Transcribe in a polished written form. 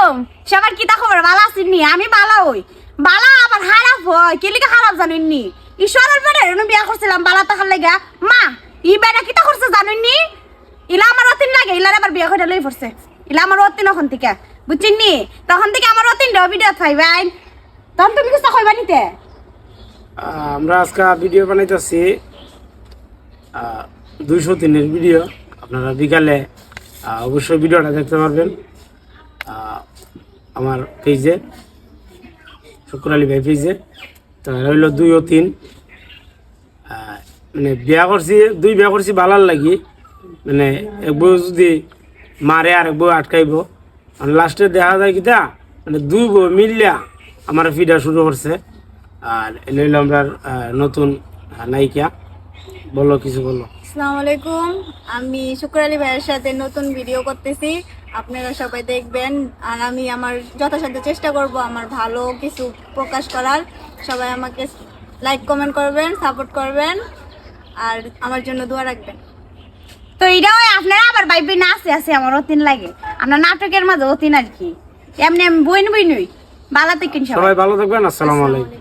আলাইকুম সবার কি তা খবর ভালো আছেন নি আমি ভালো হই বালা আবার খারাপ হয় কি লিখে খারাপ জানেন নি ঈশ্বরের বেড়ে বিয়া করছিলাম বালা টাকার লাগা মা ই বেড়া কি তা করছে জানেন নি ইলা আমার অতিন লাগে ইলার আবার বিয়া করে লই পড়ছে ইলা আমার অতিন ওখান থেকে বুঝছেন নি তখন থেকে আমার অতিন ভিডিও পাইবেন তখন তুমি কিছু কইবা নিতে আমরা আজকে ভিডিও বানাইতেছি 203 ভিডিও আপনারা বিকালে অবশ্যই ভিডিওটা দেখতে পারবেন আমার পেজে শুকুর আলী ভাই পেজে তো রইল 2 ও 3 মানে বিয়া করছি ভালার লাগি মানে এক বউ যদি মারে আর এক বউ আটকাইব লাস্টে দেখা যায় কিটা মানে 2 বউ মিলিয়া আমার ভিডিও শুরু করছে আর এলো আমরা নতুন নায়িকা বলো কিছু বলো। আসসালামু আলাইকুম আমি শুকুর আলী ভাইয়ের সাথে নতুন ভিডিও করতেছি আপনারা সবাই দেখবেন আর আমি আমার যথাসাধ্য চেষ্টা করব আমার ভালো কিছু প্রকাশ করার সবাই আমাকে লাইক কমেন্ট করবেন সাপোর্ট করবেন আর আমার জন্য দোয়া রাখবেন। তো এটাও আপনারা আবার ভাইবে না আছে আমার অতিন লাগে আপনার নাটকের মাঝে অতিন আর কি এমনি আমি বই নই বালা থেকে সবাই ভালো থাকবেন। আসসালামু আলাইকুম।